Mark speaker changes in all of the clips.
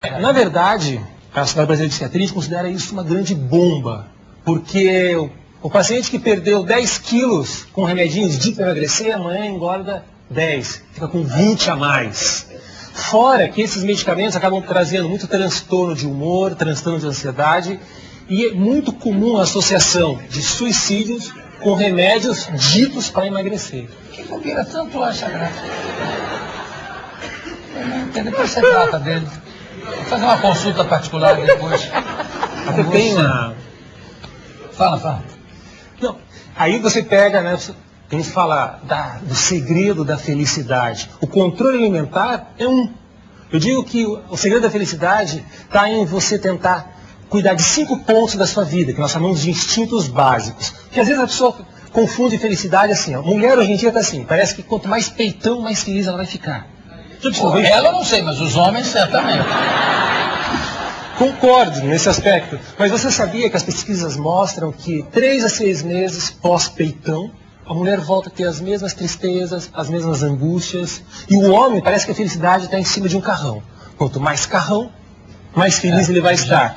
Speaker 1: Na verdade, a Sociedade Brasileira de Psiquiatria considera isso uma grande bomba, porque o paciente que perdeu 10 quilos com remedinhos de emagrecer, amanhã engorda 10, fica com 20 a mais. Fora que esses medicamentos acabam trazendo muito transtorno de humor, transtorno de ansiedade, e é muito comum a associação de suicídios com remédios ditos para emagrecer.
Speaker 2: Que bobeira, tanto acha graça. Eu não entendo, depois você trata dele. Vou fazer uma consulta particular depois.
Speaker 1: Até tem uma...
Speaker 2: Fala.
Speaker 1: Não, aí você pega, né, a gente fala do segredo da felicidade. O controle alimentar é um. Eu digo que o segredo da felicidade está em você tentar cuidar de 5 pontos da sua vida, que nós chamamos de instintos básicos. Porque às vezes a pessoa confunde felicidade assim. A mulher hoje em dia está assim, parece que quanto mais peitão, mais feliz ela vai ficar.
Speaker 2: Ela eu não sei, mas os homens certamente.
Speaker 1: Concordo nesse aspecto, mas você sabia que as pesquisas mostram que 3 a 6 meses pós-peitão, a mulher volta a ter as mesmas tristezas, as mesmas angústias, e o homem parece que a felicidade está em cima de um carrão. Quanto mais carrão, mais feliz ele vai estar.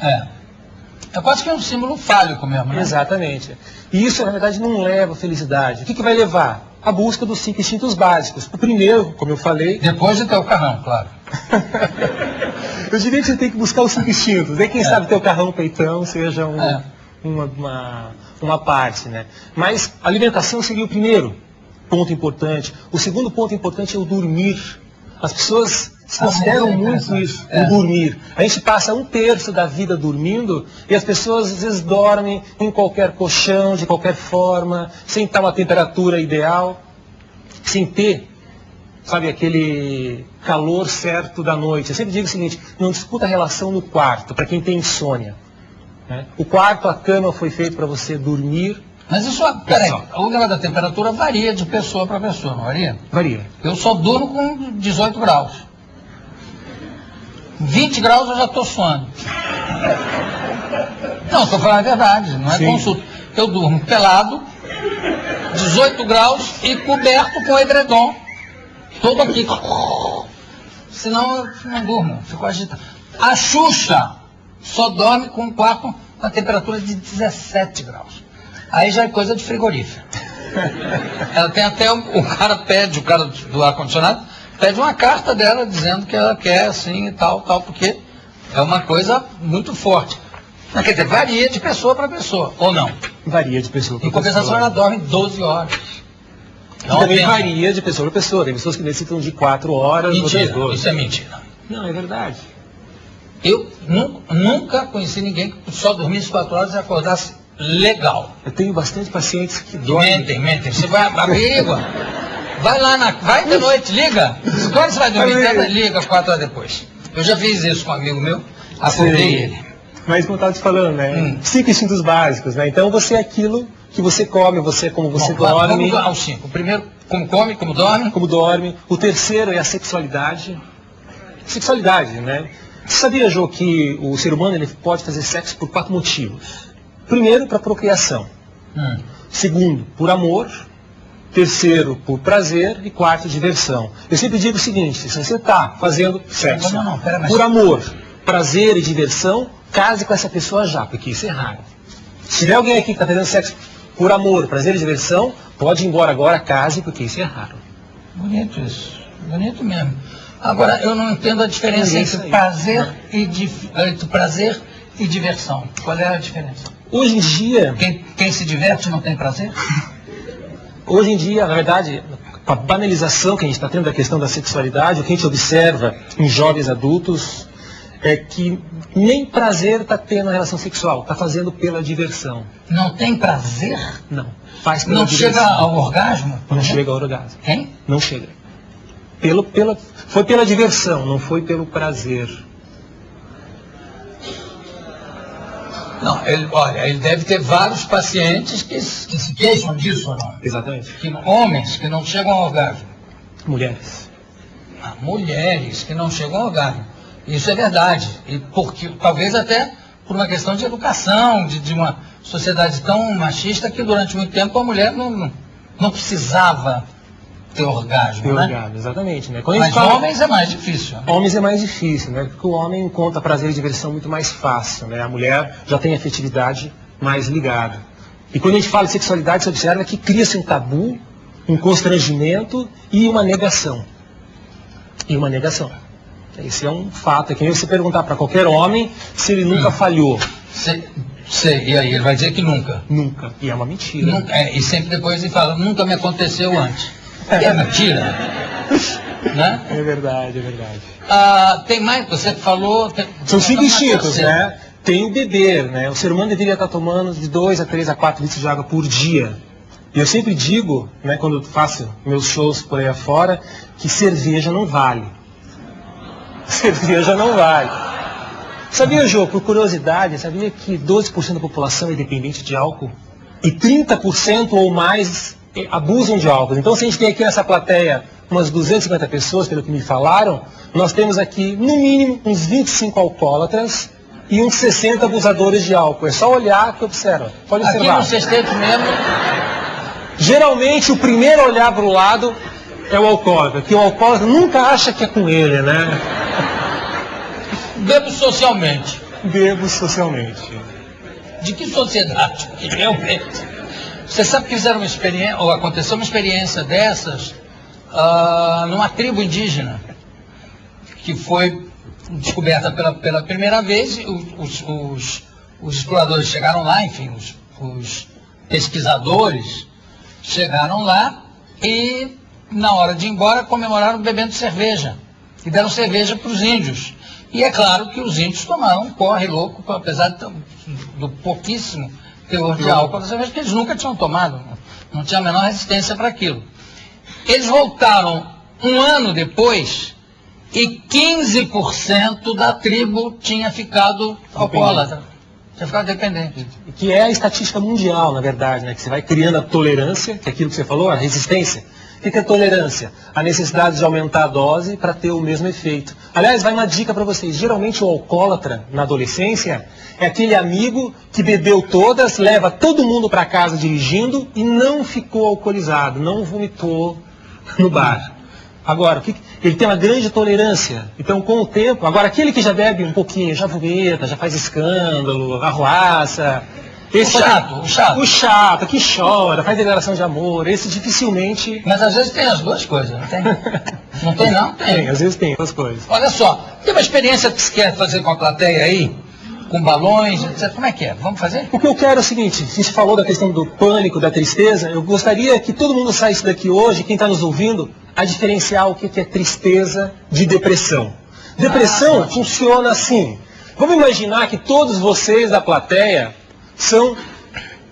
Speaker 2: É quase que um símbolo fálico mesmo, né?
Speaker 1: Exatamente. E isso, na verdade, não leva à felicidade. O que vai levar? A busca dos 5 instintos básicos. O primeiro, como eu falei...
Speaker 2: Depois de ter o carrão, claro.
Speaker 1: Eu diria que você tem que buscar os 5 instintos. Daí quem sabe teu carrão, peitão, seja uma parte, né? Mas a alimentação seria o primeiro ponto importante. O segundo ponto importante é o dormir. As pessoas consideram muito isso, o dormir. A gente passa 1/3 da vida dormindo e as pessoas às vezes dormem em qualquer colchão, de qualquer forma, sem estar uma temperatura ideal, sem ter, sabe, aquele calor certo da noite. Eu sempre digo o seguinte, não discuta a relação no quarto, para quem tem insônia. Né? O quarto, a cama foi feito para você dormir.
Speaker 2: Mas isso, peraí, o negócio da temperatura varia de pessoa para pessoa, não varia?
Speaker 1: Varia.
Speaker 2: Eu só durmo com 18 graus. 20 graus eu já estou suando. Não, estou falando a verdade, não é consulta. Eu durmo pelado, 18 graus e coberto com edredom. Todo aqui. Senão eu não durmo, fico agitado. A Xuxa só dorme com um quarto com a temperatura de 17 graus. Aí já é coisa de frigorífero. Ela tem até, o cara do ar-condicionado, pede uma carta dela dizendo que ela quer assim e tal, porque é uma coisa muito forte. Mas, quer dizer, varia de pessoa para pessoa, ou não?
Speaker 1: Varia de pessoa para pessoa.
Speaker 2: Em compensação, ela dorme 12 horas.
Speaker 1: Então, também varia de pessoa para pessoa. Tem pessoas que necessitam de 4 horas.
Speaker 2: Mentira, isso é mentira.
Speaker 1: Não, é verdade.
Speaker 2: Eu nunca conheci ninguém que só dormisse 4 horas e acordasse legal.
Speaker 1: Eu tenho bastante pacientes que dormem.
Speaker 2: Mentem. Você vai abrigo. Vai lá vai de noite, liga. Quando você vai dormir, liga 4 horas depois. Eu já fiz isso com um amigo meu, acordei ele.
Speaker 1: Mas como eu estava te falando, né? 5 instintos básicos, né? Então você é aquilo que você come, você é como você dorme.
Speaker 2: Vamos aos 5. O primeiro, como come, como dorme.
Speaker 1: Como dorme. O terceiro é a sexualidade. Sexualidade, né? Você sabia, Jô, que o ser humano ele pode fazer sexo por 4 motivos? Primeiro, para procriação. Segundo, por amor. Terceiro, por prazer. E quarto, diversão. Eu sempre digo o seguinte, se você está fazendo sexo por amor, prazer e diversão, case com essa pessoa já, porque isso é raro. Se tiver alguém aqui que está fazendo sexo por amor, prazer e diversão, pode ir embora agora, case, porque isso é raro.
Speaker 2: Bonito isso. Bonito mesmo. Agora, eu não entendo a diferença entre prazer e diversão. Qual é a diferença?
Speaker 1: Hoje em dia...
Speaker 2: Quem se diverte não tem prazer?
Speaker 1: Hoje em dia, na verdade, com a banalização que a gente está tendo da questão da sexualidade, o que a gente observa em jovens adultos é que nem prazer está tendo na relação sexual, está fazendo pela diversão.
Speaker 2: Não tem prazer?
Speaker 1: Não. Faz pela diversão.
Speaker 2: Chega ao orgasmo?
Speaker 1: Não chega ao orgasmo.
Speaker 2: Hein?
Speaker 1: Não chega. Foi pela diversão, não foi pelo prazer.
Speaker 2: Não, ele deve ter vários pacientes que se queixam disso ou não?
Speaker 1: Exatamente.
Speaker 2: Homens que não chegam ao orgasmo.
Speaker 1: Mulheres.
Speaker 2: Mulheres que não chegam ao orgasmo. Isso é verdade. E porque, talvez até por uma questão de educação, de uma sociedade tão machista que durante muito tempo a mulher não precisava ter orgasmo,
Speaker 1: Ter
Speaker 2: né?
Speaker 1: orgasmo, exatamente, né? Quando a
Speaker 2: Mas
Speaker 1: gente fala...
Speaker 2: homens é mais difícil. Né?
Speaker 1: Homens é mais difícil, né? Porque o homem encontra prazer e diversão muito mais fácil, né? A mulher já tem a afetividade mais ligada. E quando a gente fala de sexualidade, você observa que cria-se um tabu, um constrangimento e uma negação. Esse é um fato. É que nem você perguntar para qualquer homem se ele nunca falhou.
Speaker 2: Sei, e aí ele vai dizer que nunca.
Speaker 1: Nunca. E é uma mentira.
Speaker 2: Nunca, e sempre depois ele fala, nunca me aconteceu antes. E é mentira. Né?
Speaker 1: É verdade, é verdade.
Speaker 2: Tem mais, você falou...
Speaker 1: São 5 instintos, né? Tem o beber, né? O ser humano deveria estar tomando de 2 a 3 a 4 litros de água por dia. E eu sempre digo, né, quando eu faço meus shows por aí afora, que cerveja não vale. Cerveja não vale. Sabia, Jô, por curiosidade, sabia que 12% da população é dependente de álcool? E 30% ou mais abusam de álcool. Então, se a gente tem aqui nessa plateia umas 250 pessoas, pelo que me falaram, nós temos aqui, no mínimo, uns 25 alcoólatras e uns 60 abusadores de álcool. É só olhar que observa. Pode observar.
Speaker 2: Aqui no sexteto mesmo...
Speaker 1: Geralmente, o primeiro a olhar para o lado é o alcoólatra, porque o alcoólatra nunca acha que é com ele, né?
Speaker 2: Bebo socialmente.
Speaker 1: Bebo socialmente.
Speaker 2: De que sociedade? Realmente. Você sabe que fizeram uma experiência, ou aconteceu uma experiência dessas numa tribo indígena, que foi descoberta pela primeira vez. Os exploradores chegaram lá, enfim, os pesquisadores chegaram lá e, na hora de ir embora, comemoraram bebendo cerveja. E deram cerveja para os índios. E é claro que os índios tomaram um porre louco, apesar do pouquíssimo teor de álcool da cerveja, que eles nunca tinham tomado. Não tinha a menor resistência para aquilo. Eles voltaram um ano depois e 15% da tribo tinha ficado alcoólatra. Tinha ficado dependente.
Speaker 1: Que é a estatística mundial, na verdade, né? Que você vai criando a tolerância, que é aquilo que você falou, a resistência. O que é tolerância? A necessidade de aumentar a dose para ter o mesmo efeito. Aliás, vai uma dica para vocês. Geralmente o alcoólatra, na adolescência, é aquele amigo que bebeu todas, leva todo mundo para casa dirigindo e não ficou alcoolizado, não vomitou no bar. Agora, ele tem uma grande tolerância. Então, com o tempo... Agora, aquele que já bebe um pouquinho, já vomita, já faz escândalo, arruaça... O chato, que chora, faz declaração de amor, esse dificilmente...
Speaker 2: Mas às vezes tem as duas coisas, não tem? Não tem, não?
Speaker 1: Tem, às vezes tem as coisas.
Speaker 2: Olha só, tem uma experiência que você quer fazer com a plateia aí? Com balões, etc. Como é que é? Vamos fazer?
Speaker 1: O que eu quero é o seguinte, a gente falou da questão do pânico, da tristeza, eu gostaria que todo mundo saísse daqui hoje, quem está nos ouvindo, a diferenciar o que é tristeza de depressão. Depressão funciona assim. Vamos imaginar que todos vocês da plateia são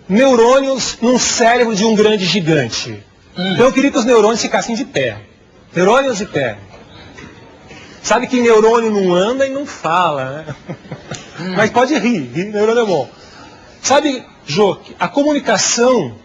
Speaker 1: neurônios num cérebro de um grande gigante. Então eu queria que os neurônios ficassem de pé. Neurônios de pé. Sabe que neurônio não anda e não fala, né? Mas pode rir, neurônio é bom. Sabe, Jô, a comunicação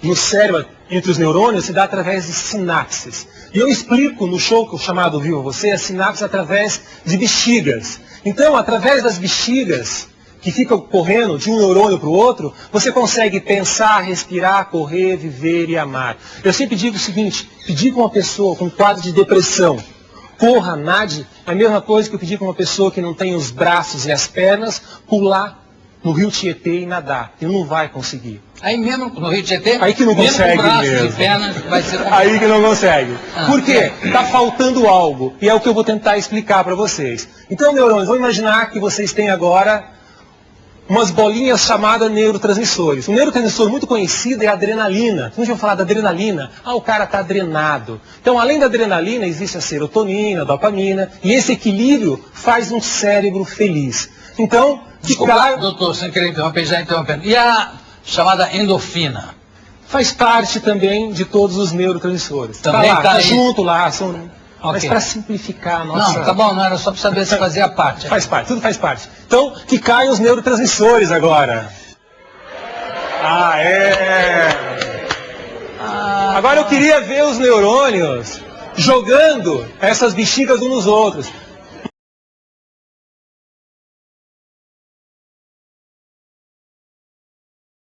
Speaker 1: no cérebro entre os neurônios se dá através de sinapses. E eu explico no show chamado Viva Você, as sinapses através de bexigas. Então, através das bexigas que ficam correndo de um neurônio para o outro, você consegue pensar, respirar, correr, viver e amar. Eu sempre digo o seguinte, pedir para uma pessoa com quadro de depressão, corra, nade, é a mesma coisa que eu pedir para uma pessoa que não tem os braços e as pernas, pular no rio Tietê e nadar. Ele não vai conseguir.
Speaker 2: Aí mesmo no rio Tietê?
Speaker 1: Aí que não consegue
Speaker 2: com braços
Speaker 1: mesmo.
Speaker 2: E pernas, vai ser
Speaker 1: aí que não consegue. Por quê? Está faltando algo. E é o que eu vou tentar explicar para vocês. Então, neurônios, vamos imaginar que vocês têm agora umas bolinhas chamadas neurotransmissores. Um neurotransmissor muito conhecido é a adrenalina. Você já falar da adrenalina? O cara está adrenado. Então, além da adrenalina, existe a serotonina, a dopamina, e esse equilíbrio faz um cérebro feliz. Então,
Speaker 2: desculpa, doutor, sem querer interromper, já interrompendo. E a chamada endorfina?
Speaker 1: Faz parte também de todos os neurotransmissores.
Speaker 2: Também
Speaker 1: tá junto lá, são...
Speaker 2: Okay.
Speaker 1: Mas para simplificar a nossa...
Speaker 2: Não, tá bom, não era só para saber se fazia parte.
Speaker 1: Faz parte, tudo faz parte. Então, que caem os neurotransmissores agora. Agora eu queria ver os neurônios jogando essas bexigas uns nos outros.